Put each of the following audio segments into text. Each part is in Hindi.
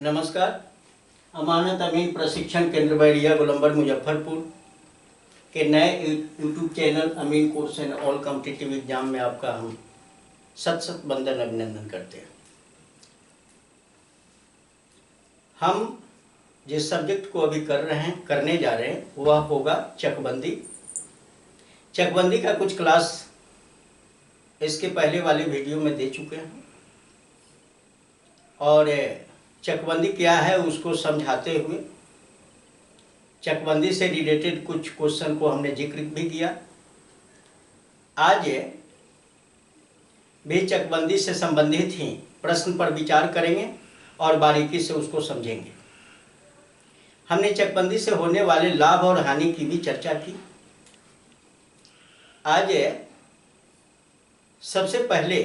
नमस्कार। अमानत अमीन प्रशिक्षण केंद्र बैरिया गोलंबर मुजफ्फरपुर के नए यूट्यूब चैनल अमीन course and all competitive exam में आपका हम सत सत बंदन अभिनंदन करते हैं। हम जिस सब्जेक्ट को अभी करने जा रहे हैं वह होगा चकबंदी। चकबंदी का कुछ क्लास इसके पहले वाले वीडियो में दे चुके हैं और चकबंदी क्या है उसको समझाते हुए चकबंदी से रिलेटेड कुछ क्वेश्चन को हमने जिक्र भी किया। आज भी चकबंदी से संबंधित ही प्रश्न पर विचार करेंगे और बारीकी से उसको समझेंगे। हमने चकबंदी से होने वाले लाभ और हानि की भी चर्चा की। आज सबसे पहले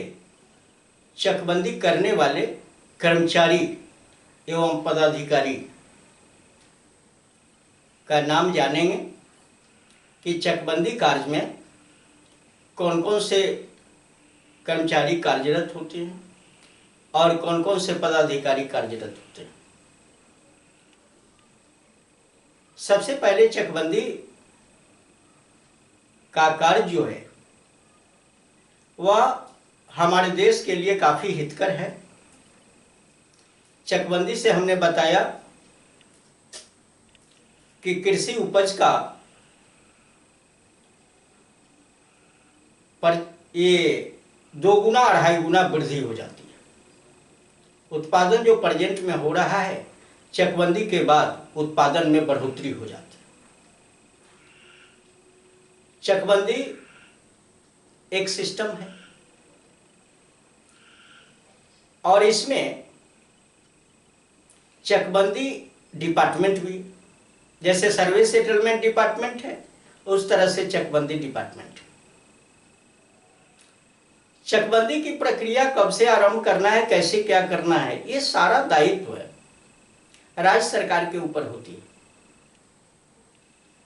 चकबंदी करने वाले कर्मचारी एवं पदाधिकारी का नाम जानेंगे कि चकबंदी कार्य में कौन कौन से कर्मचारी कार्यरत होते हैं और कौन कौन से पदाधिकारी कार्यरत होते हैं। सबसे पहले चकबंदी का कार्य जो है वह हमारे देश के लिए काफ़ी हितकर है। चकबंदी से हमने बताया कि कृषि उपज का ये 2 गुना 2.5 गुना वृद्धि हो जाती है। उत्पादन जो प्रेजेंट में हो रहा है चकबंदी के बाद उत्पादन में बढ़ोतरी हो जाती है। चकबंदी एक सिस्टम है और इसमें चकबंदी डिपार्टमेंट भी, जैसे सर्वे सेटलमेंट डिपार्टमेंट है उस तरह से चकबंदी डिपार्टमेंट है। चकबंदी की प्रक्रिया कब से आरंभ करना है, कैसे क्या करना है, ये सारा दायित्व है राज्य सरकार के ऊपर होती है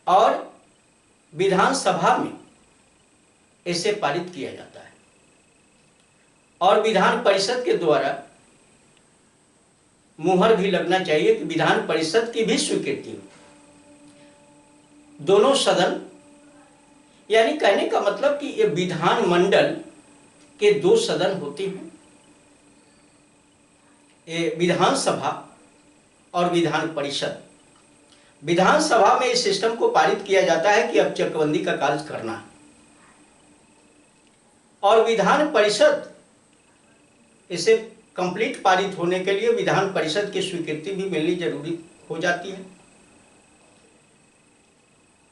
और विधानसभा में इसे पारित किया जाता है और विधान परिषद के द्वारा मुहर भी लगना चाहिए कि विधान परिषद की भी स्वीकृति हो। दोनों सदन, यानी कहने का मतलब कि ये विधान मंडल के 2 सदन होते हैं, ये विधानसभा और विधान परिषद। विधानसभा में इस सिस्टम को पारित किया जाता है कि अब चकबंदी का कार्य करना है और विधान परिषद इसे कंप्लीट पारित होने के लिए विधान परिषद की स्वीकृति भी मिलनी जरूरी हो जाती है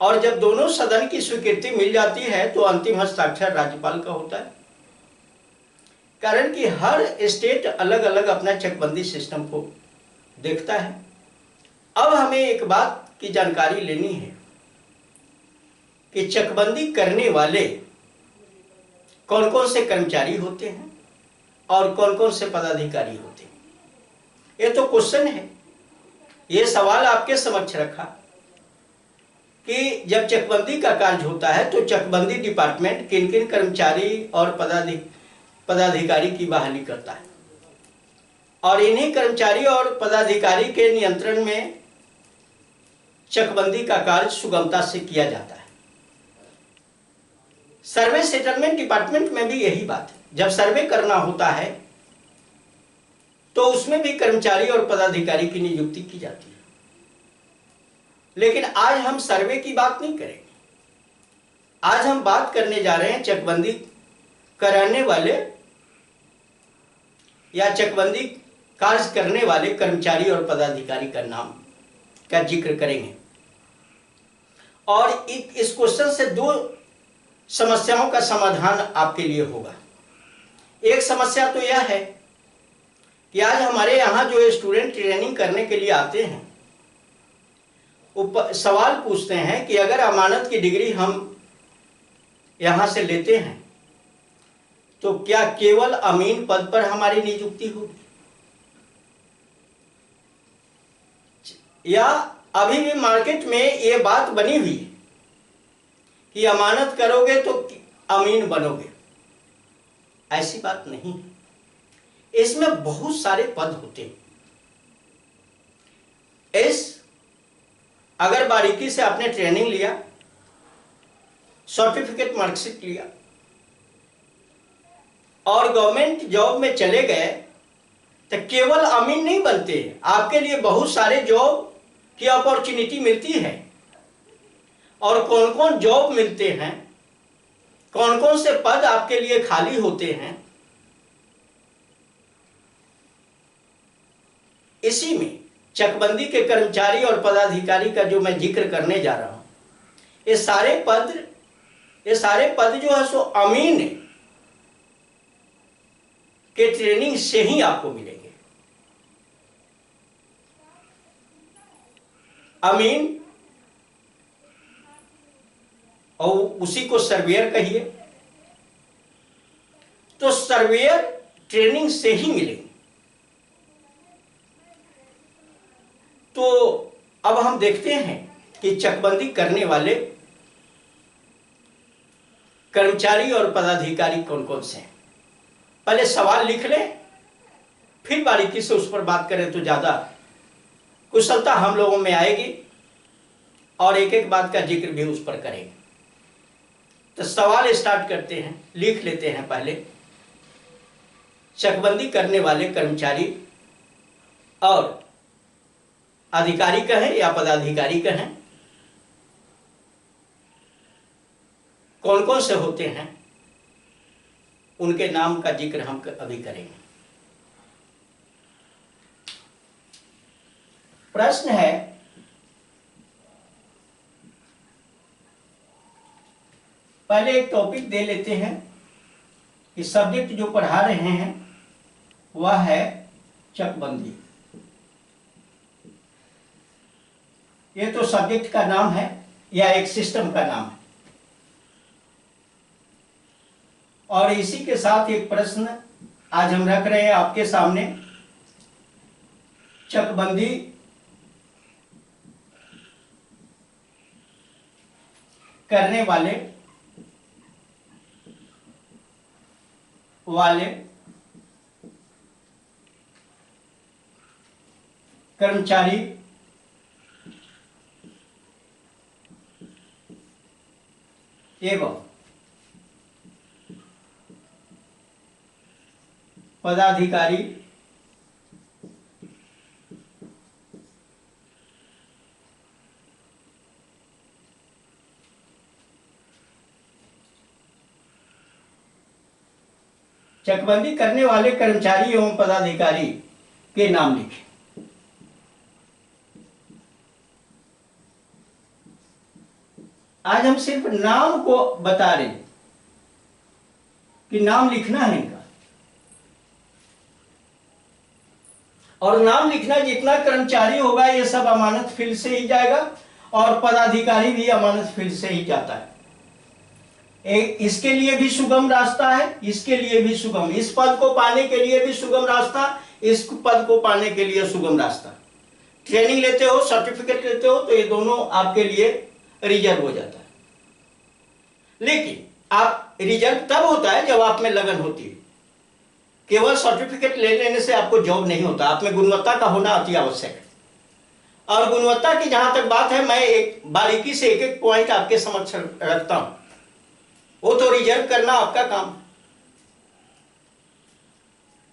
और जब दोनों सदन की स्वीकृति मिल जाती है तो अंतिम हस्ताक्षर राज्यपाल का होता है। कारण कि हर स्टेट अलग अलग अपना चकबंदी सिस्टम को देखता है। अब हमें एक बात की जानकारी लेनी है कि चकबंदी करने वाले कौन कौन से कर्मचारी होते हैं और कौन कौन से पदाधिकारी होते हैं। ये तो क्वेश्चन है, ये सवाल आपके समक्ष रखा कि जब चकबंदी का कार्य होता है तो चकबंदी डिपार्टमेंट किन किन कर्मचारी और पदाधिकारी की बहाली करता है और इन्हीं कर्मचारी और पदाधिकारी के नियंत्रण में चकबंदी का कार्य सुगमता से किया जाता है। सर्वे सेटलमेंट डिपार्टमेंट में भी यही बात है। जब सर्वे करना होता है तो उसमें भी कर्मचारी और पदाधिकारी की नियुक्ति की जाती है। लेकिन आज हम सर्वे की बात नहीं करेंगे। आज हम बात करने जा रहे हैं चकबंदी कराने वाले या चकबंदी कार्य करने वाले कर्मचारी और पदाधिकारी का नाम का जिक्र करेंगे और इस क्वेश्चन से 2 समस्याओं का समाधान आपके लिए होगा। एक समस्या तो यह है कि आज हमारे यहाँ जो स्टूडेंट ट्रेनिंग करने के लिए आते हैं वो सवाल पूछते हैं कि अगर अमानत की डिग्री हम यहाँ से लेते हैं तो क्या केवल अमीन पद पर हमारी नियुक्ति होगी या अभी भी मार्केट में ये बात बनी हुई है कि अमानत करोगे तो अमीन बनोगे। ऐसी बात नहीं है। इसमें बहुत सारे पद होते हैं। अगर बारीकी से आपने ट्रेनिंग लिया, सर्टिफिकेट मार्कशीट लिया और गवर्नमेंट जॉब में चले गए तो केवल अमीन नहीं बनते, आपके लिए बहुत सारे जॉब की अपॉर्चुनिटी मिलती है। और कौन कौन जॉब मिलते हैं, कौन कौन से पद आपके लिए खाली होते हैं, इसी में चकबंदी के कर्मचारी और पदाधिकारी का जो मैं जिक्र करने जा रहा हूं, ये सारे पद जो है सो अमीन के ट्रेनिंग से ही आपको मिलेंगे। अमीन और उसी को सर्वेयर कहिए, तो सर्वेयर ट्रेनिंग से ही मिलेंगे। तो अब हम देखते हैं कि चकबंदी करने वाले कर्मचारी और पदाधिकारी कौन कौन से हैं। पहले सवाल लिख लें, फिर बारीकी से उस पर बात करें तो ज्यादा कुशलता हम लोगों में आएगी और एक एक बात का जिक्र भी उस पर करेंगे। तो सवाल स्टार्ट करते हैं, लिख लेते हैं पहले। चकबंदी करने वाले कर्मचारी और अधिकारी कहें या पदाधिकारी कहें, कौन कौन से होते हैं, उनके नाम का जिक्र हम अभी करेंगे। प्रश्न है, पहले एक टॉपिक दे लेते हैं कि सब्जेक्ट जो पढ़ा रहे हैं वह है चकबंदी। ये तो सब्जेक्ट का नाम है या एक सिस्टम का नाम है। और इसी के साथ एक प्रश्न आज हम रख रहे हैं आपके सामने, चकबंदी करने वाले कर्मचारी एवं पदाधिकारी चकबंदी करने वाले कर्मचारी एवं पदाधिकारी के नाम लिखें। आज हम सिर्फ नाम को बता रहे कि नाम लिखना है इनका, और नाम लिखना जितना कर्मचारी होगा ये सब अमानत फील्ड से ही जाएगा और पदाधिकारी भी अमानत फील्ड से ही जाता है। इसके लिए भी सुगम रास्ता है, इसके लिए भी सुगम, इस पद को पाने के लिए भी सुगम रास्ता, इस पद को पाने के लिए सुगम रास्ता। ट्रेनिंग लेते हो, सर्टिफिकेट लेते हो तो ये दोनों आपके लिए रिजर्व हो जाता है। लेकिन आप रिजर्व तब होता है जब आप में लगन होती है। केवल सर्टिफिकेट ले लेने से आपको जॉब नहीं होता, आप में गुणवत्ता का होना अति आवश्यक है। और गुणवत्ता की जहां तक बात है, मैं एक बारीकी से एक एक पॉइंट आपके समक्ष रखता हूं, वो तो रिजर्व करना आपका काम।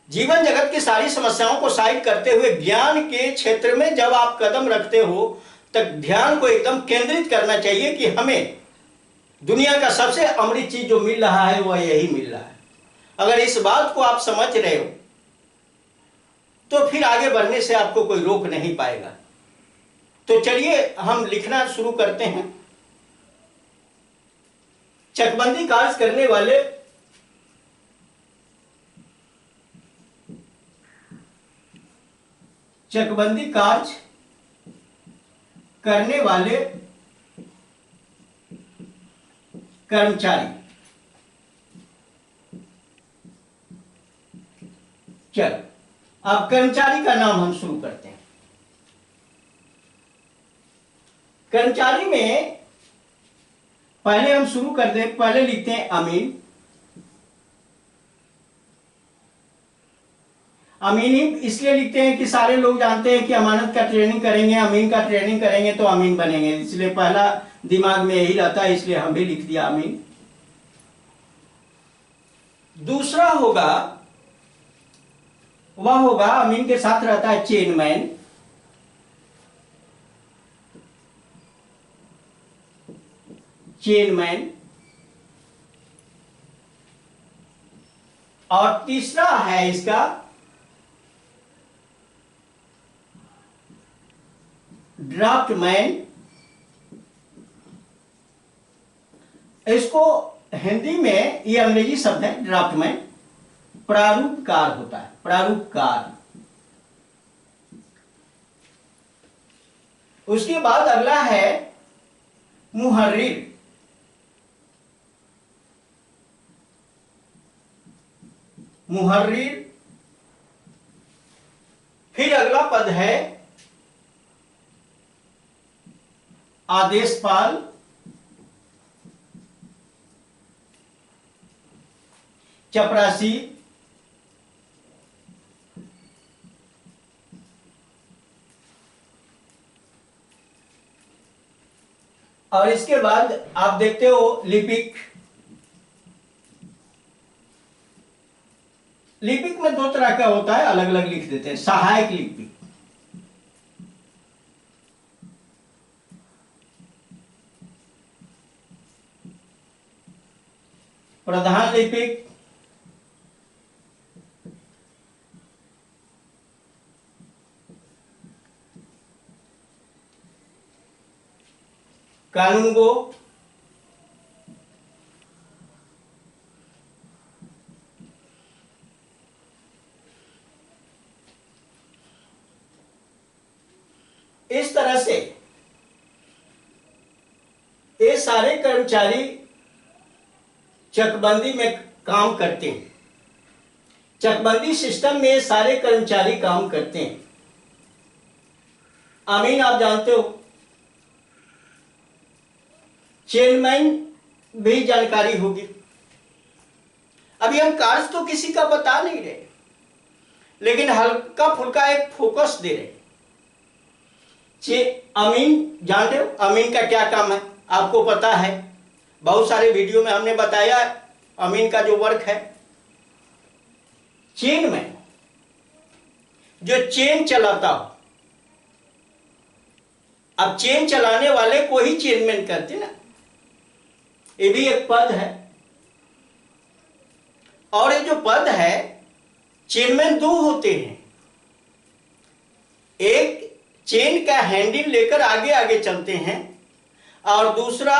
जीवन जगत की सारी समस्याओं को साइड करते हुए ज्ञान के क्षेत्र में जब आप कदम रखते हो तब ध्यान को एकदम केंद्रित करना चाहिए कि हमें दुनिया का सबसे अमृत चीज जो मिल रहा है वह यही मिल रहा है। अगर इस बात को आप समझ रहे हो तो फिर आगे बढ़ने से आपको कोई रोक नहीं पाएगा। तो चलिए हम लिखना शुरू करते हैं। चकबंदी कार्य करने वाले चकबंदी कार्य करने वाले कर्मचारी। चलो अब कर्मचारी का नाम हम शुरू करते हैं। कर्मचारी में पहले हम शुरू कर दें, पहले लिखते हैं अमीन। अमीन ही इसलिए लिखते हैं कि सारे लोग जानते हैं कि अमानत का ट्रेनिंग करेंगे, अमीन का ट्रेनिंग करेंगे तो अमीन बनेंगे, इसलिए पहला दिमाग में यही रहता है, इसलिए हम भी लिख दिया अमीन। दूसरा होगा, वह होगा अमीन के साथ रहता है चेनमैन। चेनमैन। और तीसरा है इसका ड्राफ्टमैन। इसको हिंदी में ये अंग्रेजी शब्द है ड्राफ्टमैन, प्रारूपकार होता है, प्रारूपकार। उसके बाद अगला है मुहर्रिर। मुहर्रिर। फिर अगला पद है आदेशपाल। चपरासी। और इसके बाद आप देखते हो लिपिक। लिपिक में दो तरह का होता है, अलग अलग लिख देते हैं। सहायक लिपिक, प्रधान लिपिक, कानूनगो, इस तरह से ये सारे कर्मचारी चकबंदी में काम करते हैं। चकबंदी सिस्टम में ये सारे कर्मचारी काम करते हैं। अमीन आप जानते हो, चेयरमैन भी जानकारी होगी। अभी हम कार्य तो किसी का बता नहीं रहे, लेकिन हल्का फुल्का एक फोकस दे रहे। अमीन जानते हो, अमीन का क्या काम है आपको पता है, बहुत सारे वीडियो में हमने बताया अमीन का जो वर्क है। चेन में जो चेन चलाता हो, अब चेन चलाने वाले को ही चेनमैन कहते ना, ये भी एक पद है। और ये जो पद है, चेनमैन दो होते हैं। एक चेन का हैंडल लेकर आगे आगे चलते हैं और दूसरा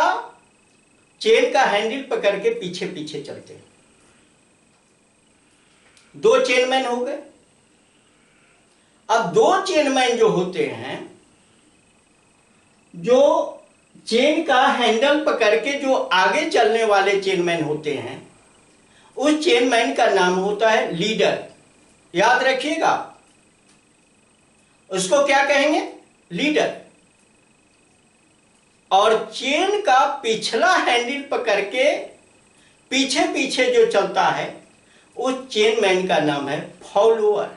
चेन का हैंडल पकड़ के पीछे पीछे चलते हैं। दो चेनमैन हो गए। अब दो चेनमैन जो होते हैं, जो चेन का हैंडल पकड़ के जो आगे चलने वाले चेनमैन होते हैं, उस चेनमैन का नाम होता है लीडर। याद रखिएगा, उसको क्या कहेंगे? लीडर। और चेन का पिछला हैंडल पकड़ के पीछे पीछे जो चलता है, उस चेनमैन का नाम है फॉलोअर।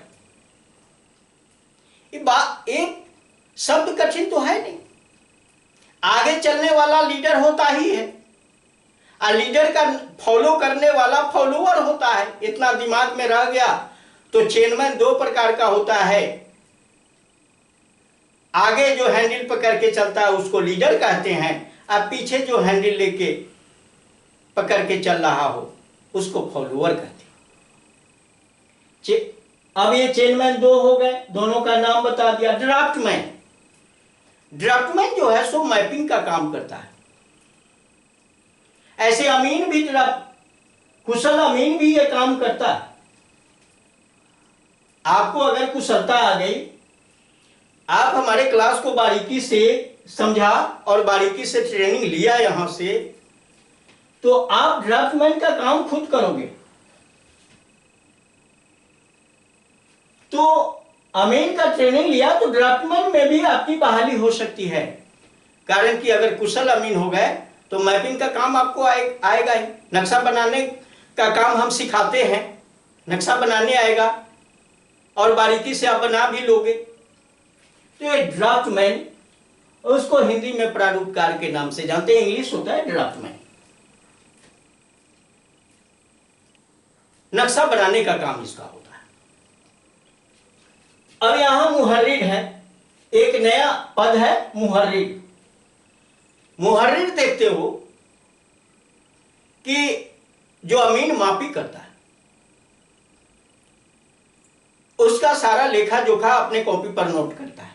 एक शब्द कठिन तो है नहीं, आगे चलने वाला लीडर होता ही है और लीडर का फॉलो करने वाला फॉलोअर होता है। इतना दिमाग में रह गया तो चेनमैन दो प्रकार का होता है। आगे जो हैंडल पकड़ के चलता है उसको लीडर कहते हैं, और पीछे जो हैंडल लेके पकड़ के चल रहा हो उसको फॉलोअर कहते हैं। अब ये चेनमैन दो हो गए, दोनों का नाम बता दिया। ड्राफ्टमैन, ड्राफ्टमैन जो है सो मैपिंग का काम करता है। ऐसे अमीन भी, कुशल अमीन भी ये काम करता है। आपको अगर कुशलता आ गई, आप हमारे क्लास को बारीकी से समझा और बारीकी से ट्रेनिंग लिया यहां से, तो आप ड्राफ्टमैन का काम खुद करोगे। तो अमीन का ट्रेनिंग लिया तो ड्राफ्टमैन में भी आपकी बहाली हो सकती है, कारण कि अगर कुशल अमीन हो गए तो मैपिंग का काम आपको आएगा ही। नक्शा बनाने का काम हम सिखाते हैं, नक्शा बनाने आएगा और बारीकी से आप बना भी लोगे। तो ये ड्राफ्टमैन, उसको हिंदी में प्रारूपकार के नाम से जानते हैं, इंग्लिश होता है ड्राफ्टमैन। नक्शा बनाने का काम इसका होता है। अब यहां मुहर्रिर है, एक नया पद है मुहर्रिर। मुहर्रिर देखते हो कि जो अमीन मापी करता है उसका सारा लेखा जोखा अपने कॉपी पर नोट करता है,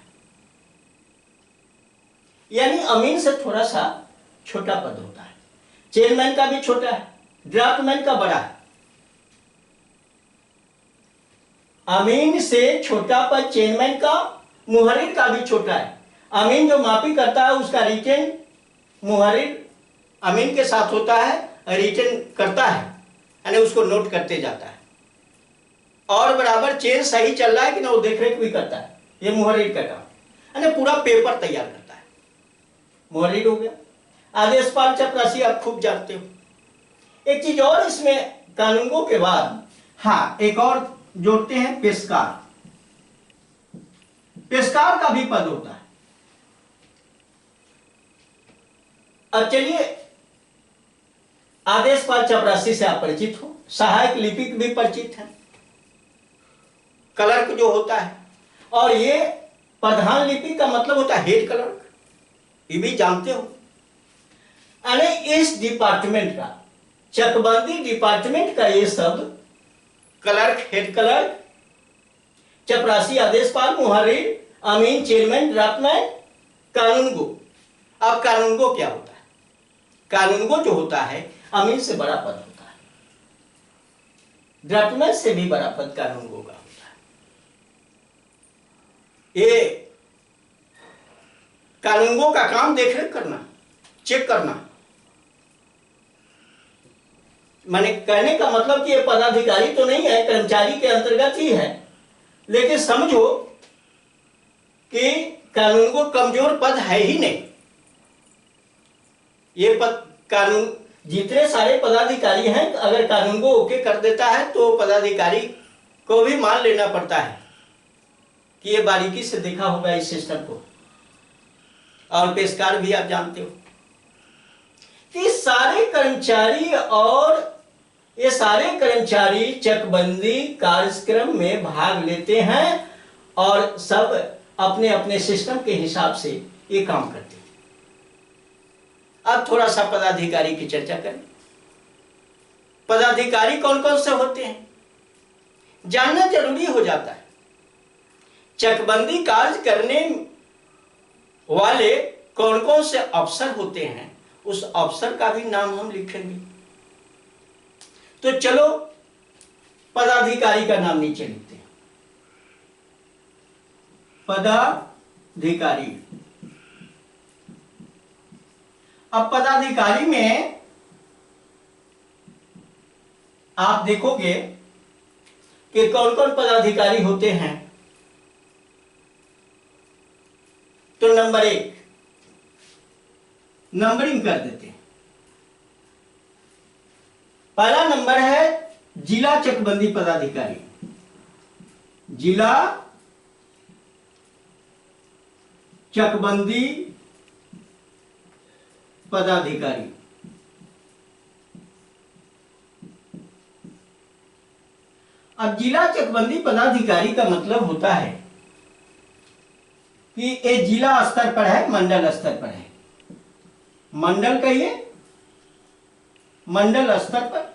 यानी अमीन से थोड़ा सा छोटा पद होता है। चेयरमैन का भी छोटा है, ड्राफ्टमैन का बड़ा है। अमीन से छोटा पद चेयरमैन का, मुहर्रिर का भी छोटा है। अमीन जो मापी करता है उसका रिटेन मुहर्रिर अमीन के साथ होता है, रिटेन करता है, यानी उसको नोट करते जाता है और बराबर चेन सही चल रहा है कि ना वो देख रेख भी करता है। ये मुहर्रिर का काम, यानी पूरा पेपर तैयार करता है, मुहर्रिर हो गया। आदेशपाल चपरासी आप खूब जानते हो। एक चीज और इसमें कानूनों के बाद, हाँ एक और जोड़ते हैं, पेशकार। पेशकार का भी पद होता है। अब चलिए, आदेशपाल चपरासी से आप परिचित हो, सहायक लिपिक भी परिचित है, क्लर्क जो होता है, और ये प्रधान लिपिक का मतलब होता है हेड क्लर्क, ये भी जानते हो। यानी इस डिपार्टमेंट का, चकबंदी डिपार्टमेंट का ये सब क्लर्क, हेड क्लर्क, चपरासी, आदेशपाल, मुहर्रिर, अमीन, चेयरमैन, ड्राफ्टमैन, कानूनगो। अब कानूनगो क्या होता है? कानूनगो जो होता है अमीन से बड़ा पद होता है, ड्राफ्टमैन से भी बड़ा पद कानूनगो का होता है। ये कानूनगो का काम देखरेख करना, चेक करना। माने कहने का मतलब कि ये पदाधिकारी तो नहीं है, कर्मचारी के अंतर्गत ही है, लेकिन समझो कि कानूनगो कमजोर पद है ही नहीं। ये पद कानून, जितने सारे पदाधिकारी हैं, अगर कानूनगो ओके कर देता है तो पदाधिकारी को भी मान लेना पड़ता है कि ये बारीकी से देखा होगा इस सिस्टम को। और पेशकार भी आप जानते हो कि सारे कर्मचारी, और ये सारे कर्मचारी चकबंदी कार्यक्रम में भाग लेते हैं और सब अपने अपने सिस्टम के हिसाब से ये काम करते हैं। अब थोड़ा सा पदाधिकारी की चर्चा करें। पदाधिकारी कौन कौन से होते हैं जानना जरूरी हो जाता है। चकबंदी कार्य करने वाले कौन कौन से अफसर होते हैं, उस अफसर का भी नाम हम लिखेंगे। तो चलो पदाधिकारी का नाम नीचे लिखते हैं। पदाधिकारी। अब पदाधिकारी में आप देखोगे कि कौन कौन पदाधिकारी होते हैं। तो नंबर 1 नंबरिंग कर देते हैं। पहला नंबर है जिला चकबंदी पदाधिकारी। जिला चकबंदी पदाधिकारी। अब जिला चकबंदी पदाधिकारी का मतलब होता है कि ये जिला स्तर पर है, मंडल स्तर पर है। मंडल कहिए, मंडल स्तर पर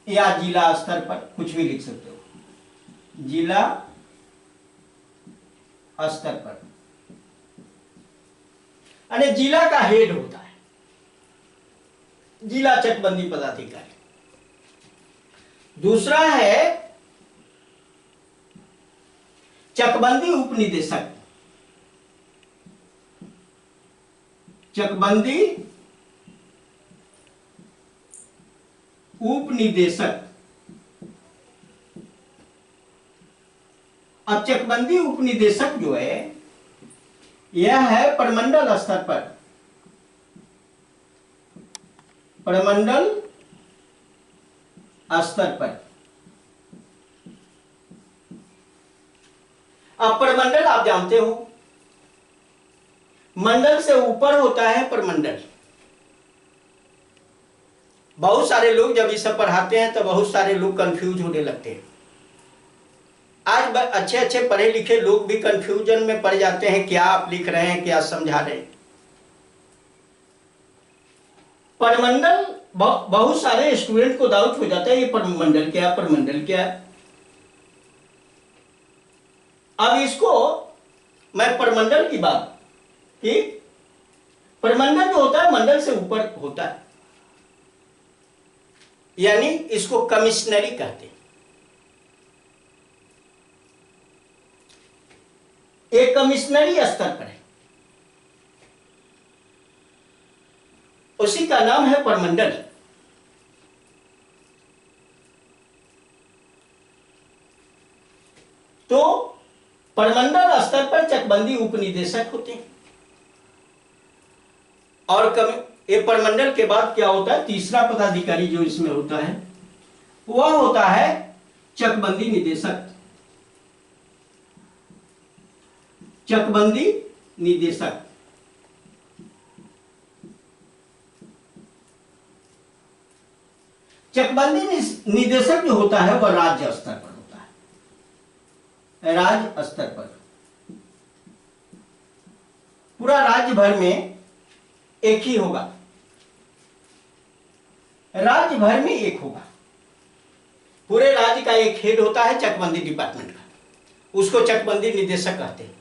या जिला स्तर पर, कुछ भी लिख सकते हो। जिला स्तर पर यानी जिला का हेड होता है जिला चकबंदी पदाधिकारी। दूसरा है चकबंदी उपनिदेशक। चकबंदी उपनिदेशक। अब चकबंदी उपनिदेशक जो है यह है प्रमंडल स्तर पर। प्रमंडल स्तर पर। अब प्रमंडल आप जानते हो, मंडल से ऊपर होता है प्रमंडल। बहुत सारे लोग जब ये सब पढ़ाते हैं तो बहुत सारे लोग कंफ्यूज होने लगते हैं। आज अच्छे अच्छे पढ़े लिखे लोग भी कंफ्यूजन में पड़ जाते हैं, क्या आप लिख रहे हैं, क्या समझा रहे हैं। परमंडल बहुत सारे स्टूडेंट को डाउट हो जाता है, ये परमंडल क्या, परमंडल क्या। अब इसको मैं परमंडल की बात की, परमंडल जो होता है मंडल से ऊपर होता है, यानी इसको कमिश्नरी कहते हैं। एक कमिश्नरी स्तर पर है, उसी का नाम है परमंडल। तो परमंडल स्तर पर चकबंदी उपनिदेशक होते हैं। और ये परमंडल के बाद क्या होता है, तीसरा पदाधिकारी जो इसमें होता है वह होता है चकबंदी निदेशक। चकबंदी निदेशक चकबंदी निदेशक जो होता है वह राज्य स्तर पर होता है। राज्य स्तर पर पूरा राज्य भर में एक ही होगा, राज्य भर में एक होगा। पूरे राज्य का एक हेड होता है चकबंदी डिपार्टमेंट का, उसको चकबंदी निदेशक कहते हैं।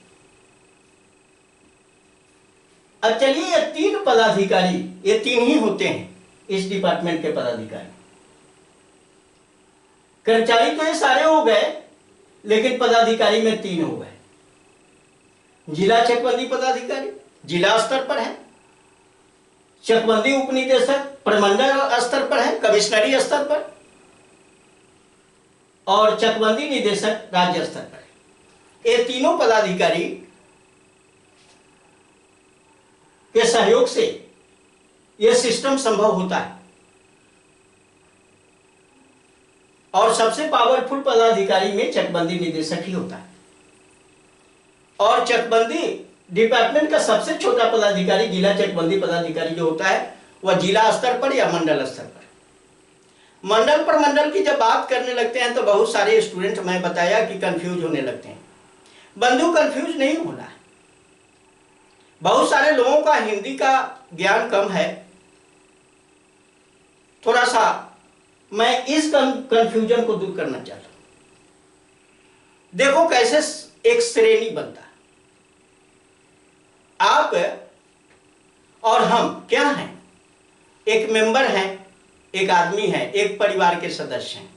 अब चलिए ये तीन पदाधिकारी, ये तीन ही होते हैं इस डिपार्टमेंट के पदाधिकारी। कर्मचारी तो ये सारे हो गए, लेकिन पदाधिकारी में तीन हो गए। जिला चकबंदी पदाधिकारी जिला स्तर पर है, चकबंदी उपनिदेशक प्रमंडल स्तर पर है, कमिश्नरी स्तर पर, और चकबंदी निदेशक राज्य स्तर पर है। ये तीनों पदाधिकारी के सहयोग से यह सिस्टम संभव होता है। और सबसे पावरफुल पदाधिकारी में चकबंदी निदेशक ही होता है। और चकबंदी डिपार्टमेंट का सबसे छोटा पदाधिकारी जिला चकबंदी पदाधिकारी जो होता है वह जिला स्तर पर या मंडल स्तर पर। मंडल पर मंडल की जब बात करने लगते हैं तो बहुत सारे स्टूडेंट, मैं बताया कि कंफ्यूज होने लगते हैं। बंधु कंफ्यूज नहीं होना है। बहुत सारे लोगों का हिंदी का ज्ञान कम है, थोड़ा सा मैं इस कंफ्यूजन को दूर करना चाहता हूं। देखो कैसे एक श्रेणी बनता है। आप और हम क्या हैं, एक मेंबर हैं, एक आदमी है, एक परिवार के सदस्य हैं।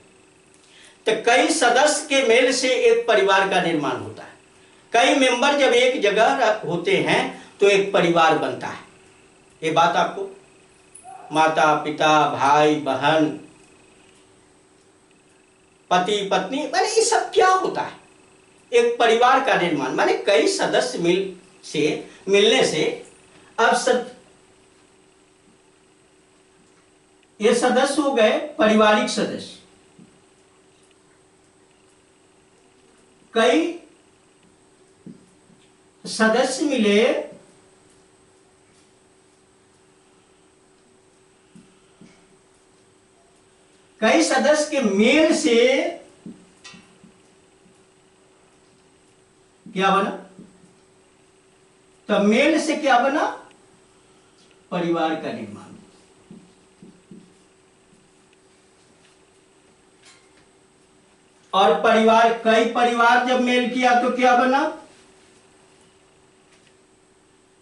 तो कई सदस्य के मेल से एक परिवार का निर्माण होता है। कई मेंबर जब एक जगह होते हैं तो एक परिवार बनता है। ये बात आपको, माता पिता भाई बहन पति पत्नी, माने ये सब क्या होता है, एक परिवार का निर्माण, माने कई सदस्य मिलने से अब सब ये सदस्य हो गए पारिवारिक सदस्य। कई सदस्य मिले कई सदस्य के मेल से क्या बना, तो मेल से क्या बना, परिवार का निर्माण। और परिवार, कई परिवार जब मेल किया तो क्या बना,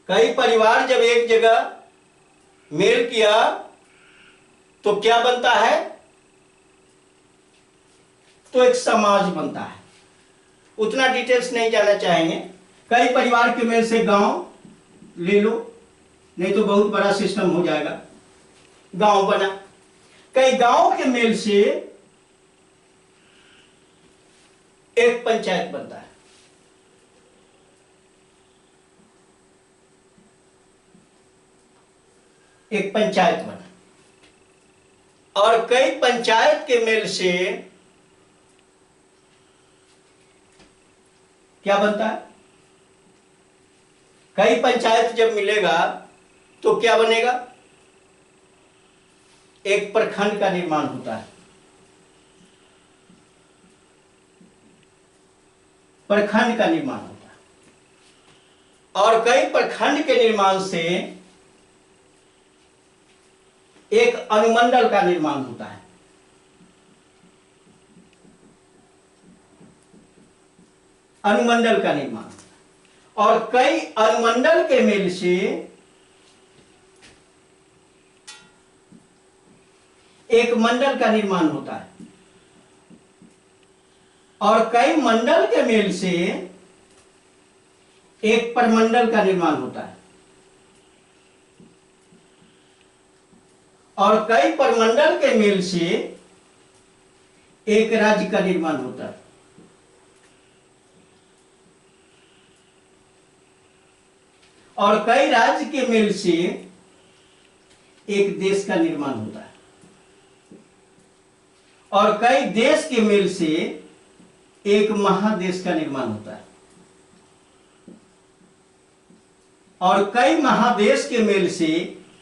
कई परिवार जब एक जगह मेल किया तो क्या बनता है, तो एक समाज बनता है। उतना डिटेल्स नहीं जाना चाहेंगे। कई परिवार के मेल से गांव ले लो, नहीं तो बहुत बड़ा सिस्टम हो जाएगा। गांव बना, कई गांव के मेल से एक पंचायत बनता है। एक पंचायत बना, और कई पंचायत के मेल से क्या बनता है? कई पंचायत जब मिलेगा तो क्या बनेगा? एक प्रखंड का निर्माण होता है। प्रखंड का निर्माण होता है और कई प्रखंड के निर्माण से एक अनुमंडल का निर्माण होता है। अनुमंडल का निर्माण और कई अनुमंडल के मेल से एक मंडल का निर्माण होता है और कई मंडल के मेल से एक परमंडल का निर्माण होता है और कई परमंडल के मेल से एक राज्य का निर्माण होता है और कई राज्य के मेल से एक देश का निर्माण होता है और कई देश के मेल से एक महादेश का निर्माण होता है और कई महादेश के मेल से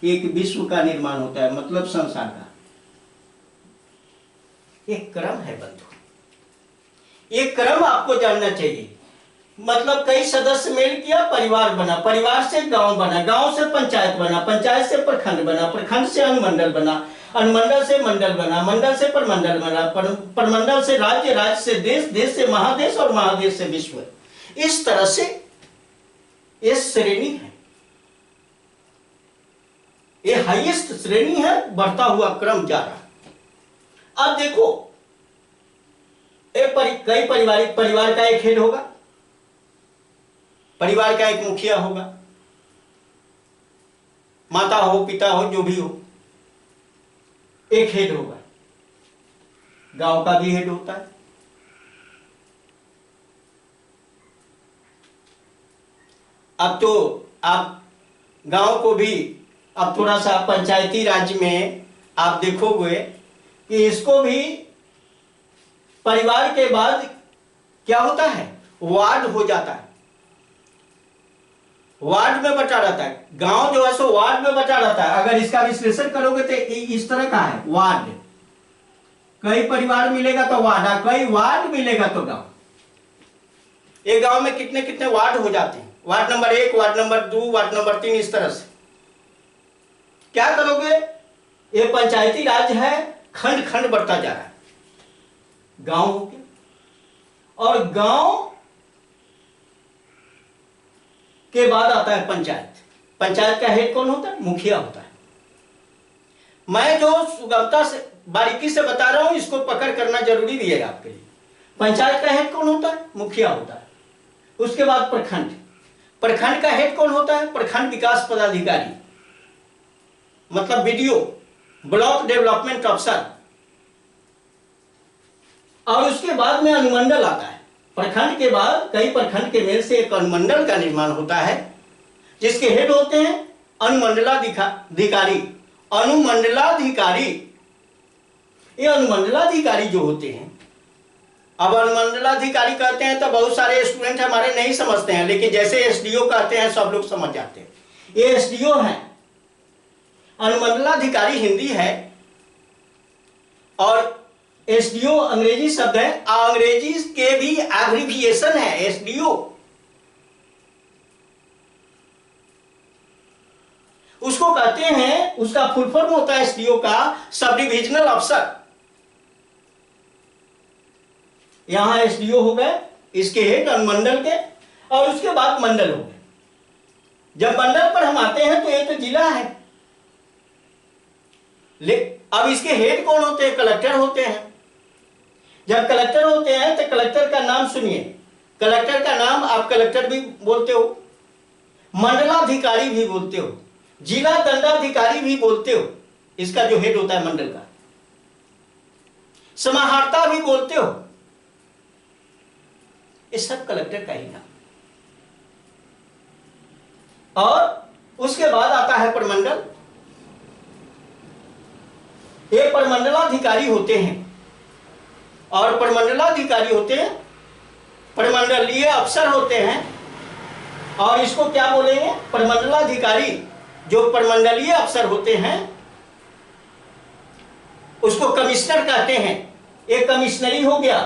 एक विश्व का निर्माण होता है, मतलब संसार का। एक क्रम है बंधु, एक क्रम आपको जानना चाहिए। मतलब कई सदस्य मेल किया, परिवार बना, परिवार से गांव बना, गांव से पंचायत बना, पंचायत से प्रखंड बना, प्रखंड से अनुमंडल बना, अनुमंडल से मंडल बना, मंडल से परमंडल बना, परमंडल से राज्य, राज्य से देश, देश से महादेश और महादेश से विश्व। इस तरह से ये श्रेणी है, ये हाईएस्ट श्रेणी है, बढ़ता हुआ क्रम जा रहा है। अब देखो कई पारिवारिक, परिवार का एक हेड होगा, परिवार का एक मुखिया होगा, माता हो पिता हो जो भी हो, एक हेड होगा। गांव का भी हेड होता है। अब तो आप गांव को भी अब थोड़ा सा पंचायती राज में आप देखोगे कि इसको भी परिवार के बाद क्या होता है, वार्ड हो जाता है, वार्ड में बटा रहता है। गांव जो है सो वार्ड में बटा रहता है। अगर इसका विश्लेषण करोगे तो इस तरह का है वार्ड, कई परिवार मिलेगा तो वार्ड, कई वार्ड मिलेगा तो गांव। एक गांव में कितने कितने वार्ड हो जाते हैं, ward number 1, ward number 2, ward number 3, इस तरह से। क्या करोगे, ये पंचायती राज है, खंड खंड बढ़ता जा रहा है, गांव हो गया और गांव के बाद आता है पंचायत। पंचायत का हेड कौन होता है, मुखिया होता है। मैं जो सुगमता से बारीकी से बता रहा हूं, इसको पकड़ करना जरूरी भी है आपके लिए। पंचायत का हेड कौन होता है, मुखिया होता है। उसके बाद प्रखंड, प्रखंड का हेड कौन होता है, प्रखंड विकास पदाधिकारी, मतलब बीडीओ, ब्लॉक डेवलपमेंट ऑफिसर। और उसके बाद में अनुमंडल आता है। प्रखंड के बाद कई प्रखंड के मेल से एक अनुमंडल का निर्माण होता है, जिसके हेड होते हैं अनुमंडलाधिकारी। अनुमंडलाधिकारी, ये अनुमंडलाधिकारी जो होते हैं, अब अनुमंडलाधिकारी कहते हैं तो बहुत सारे स्टूडेंट हमारे नहीं समझते हैं, लेकिन जैसे एसडीओ कहते हैं सब लोग समझ जाते हैं। ये एसडीओ है। अनुमंडलाधिकारी हिंदी है और एसडीओ अंग्रेजी शब्द है, अंग्रेजी के भी एब्रिविएशन है एसडीओ। उसको कहते हैं, उसका फुल फॉर्म होता है एसडीओ का, सब डिविजनल अफसर। यहां एसडीओ हो गए, इसके हेड अनुमंडल के, और उसके बाद मंडल हो गए। जब मंडल पर हम आते हैं तो ये तो जिला है, अब इसके हेड कौन होते हैं, कलेक्टर होते हैं। जब कलेक्टर होते हैं तो कलेक्टर का नाम सुनिए, कलेक्टर का नाम आप कलेक्टर भी बोलते हो, मंडलाधिकारी भी बोलते हो, जिला दंडाधिकारी भी बोलते हो, इसका जो हेड होता है मंडल का, समाहर्ता भी बोलते हो। ये सब कलेक्टर का ही नाम। और उसके बाद आता है प्रमंडल। ये प्रमंडलाधिकारी होते हैं, और प्रमंडलाधिकारी होते हैं, प्रमंडलीय अफसर होते हैं। और इसको क्या बोलेंगे? प्रमंडलाधिकारी जो प्रमंडलीय अफसर होते हैं उसको कमिश्नर कहते हैं। एक कमिश्नरी हो गया,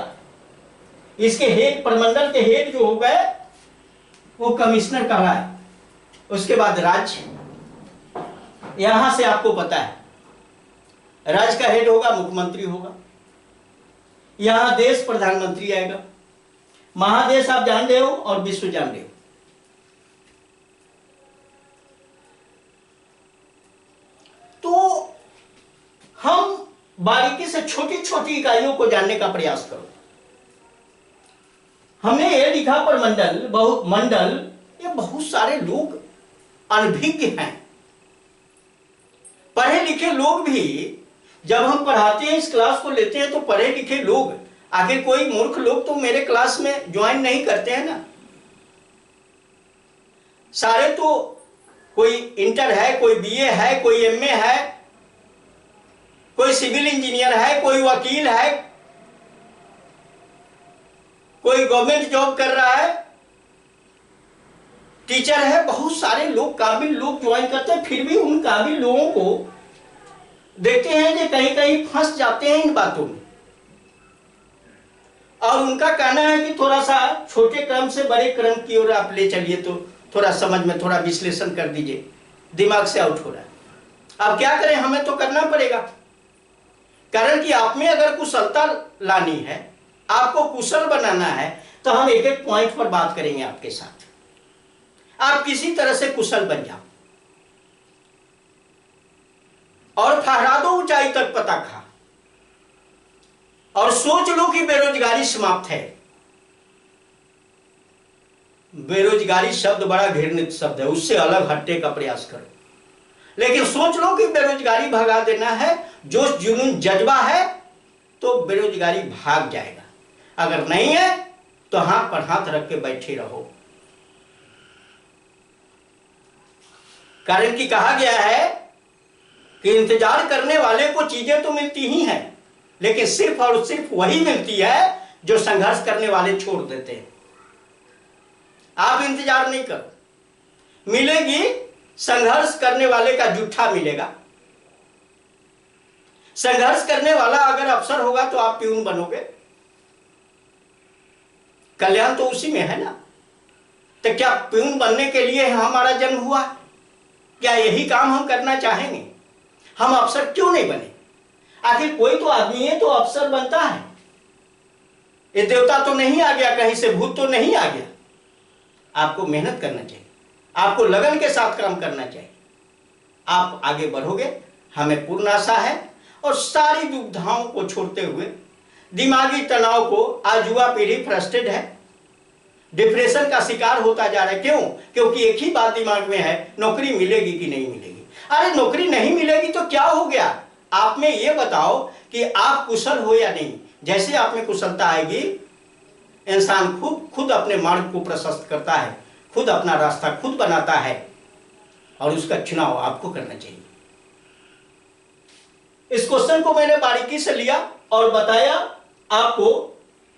इसके हेड, प्रमंडल के हेड जो हो गए वो कमिश्नर कहलाए। उसके बाद राज्य, यहां से आपको पता है राज्य का हेड होगा मुख्यमंत्री होगा। यहां देश प्रधानमंत्री आएगा। महादेश आप जान रहे हो और विश्व जान रहे हो। तो हम बारीकी से छोटी छोटी इकाइयों को जानने का प्रयास करो। हमने ये लिखा पर मंडल, ये बहुत सारे लोग अनभिज्ञ हैं। पढ़े लिखे लोग भी जब हम पढ़ाते हैं, इस क्लास को लेते हैं, तो पढ़े लिखे लोग, आखिर कोई मूर्ख लोग तो मेरे क्लास में ज्वाइन नहीं करते हैं ना। सारे तो, कोई इंटर है, कोई बीए है, कोई एमए है, कोई सिविल इंजीनियर है, कोई वकील है, कोई गवर्नमेंट जॉब कर रहा है, टीचर है। बहुत सारे लोग, काबिल लोग ज्वाइन करते हैं। फिर भी उन काबिल लोगों को देखते हैं कि कहीं कहीं फंस जाते हैं इन बातों में, और उनका कहना है कि थोड़ा सा छोटे क्रम से बड़े क्रम की ओर आप ले चलिए, तो थोड़ा समझ में थोड़ा विश्लेषण कर दीजिए, दिमाग से आउट हो रहा है। अब क्या करें, हमें तो करना पड़ेगा। कारण कि आप में अगर कुशलता लानी है, आपको कुशल बनाना है, तो हम एक एक पॉइंट पर बात करेंगे आपके साथ। आप किसी तरह से कुशल बन जाओ और फहरा दो ऊंचाई तक पताखा, और सोच लो कि बेरोजगारी समाप्त है। बेरोजगारी शब्द बड़ा घृणित शब्द है, उससे अलग हटने का प्रयास करो। लेकिन सोच लो कि बेरोजगारी भगा देना है, जोश जुनून जज्बा है, तो बेरोजगारी भाग जाएगा। अगर नहीं है तो हाथ पर हाथ रख के बैठे रहो। कारण कि कहा गया है कि इंतजार करने वाले को चीजें तो मिलती ही हैं, लेकिन सिर्फ और सिर्फ वही मिलती है जो संघर्ष करने वाले छोड़ देते हैं। आप इंतजार नहीं करो, मिलेगी संघर्ष करने वाले का जूठा मिलेगा। संघर्ष करने वाला अगर अफसर होगा तो आप प्यून बनोगे। कल्याण तो उसी में है ना। तो क्या प्यून बनने के लिए हमारा जन्म हुआ? क्या यही काम हम करना चाहेंगे? हम अफसर क्यों नहीं बने? आखिर कोई तो आदमी है तो अफसर बनता है। ये देवता तो नहीं आ गया कहीं से, भूत तो नहीं आ गया। आपको मेहनत करना चाहिए, आपको लगन के साथ काम करना चाहिए। आप आगे बढ़ोगे, हमें पूर्ण आशा है। और सारी दुविधाओं को छोड़ते हुए, दिमागी तनाव को, आज युवा पीढ़ी फ्रस्ट्रेटेड है, डिप्रेशन का शिकार होता जा रहा है। क्यों? क्योंकि एक ही बात दिमाग में है, नौकरी मिलेगी कि नहीं मिलेगी। अरे नौकरी नहीं मिलेगी तो क्या हो गया? आप में ये बताओ कि आप कुशल हो या नहीं। जैसे आप में कुशलता आएगी, इंसान खुद अपने मार्ग को प्रशस्त करता है, खुद अपना रास्ता खुद बनाता है, और उसका चुनाव आपको करना चाहिए। इस क्वेश्चन को मैंने बारीकी से लिया और बताया आपको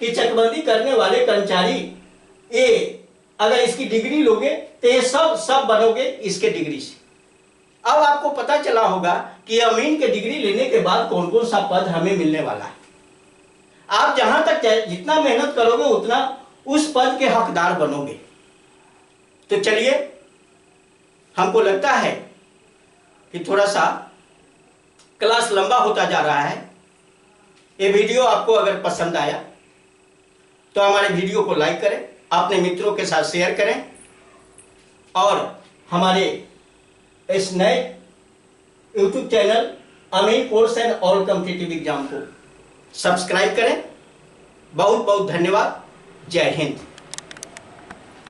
कि चकबंदी करने वाले कर्मचारी, ये अगर इसकी डिग्री लोगे तो ये सब बनोगे इसके डिग्री से। अब आपको पता चला होगा कि अमीन के डिग्री लेने के बाद कौन कौन सा पद हमें मिलने वाला है। आप जहां तक जितना मेहनत करोगे उतना उस पद के हकदार बनोगे। तो चलिए, हमको लगता है कि थोड़ा सा क्लास लंबा होता जा रहा है। ये वीडियो आपको अगर पसंद आया तो हमारे वीडियो को लाइक करें, अपने मित्रों के साथ शेयर करें, और हमारे इस नए YouTube चैनल अमीन course and all competitive exam को सब्सक्राइब करें। बहुत बहुत धन्यवाद। जय हिंद।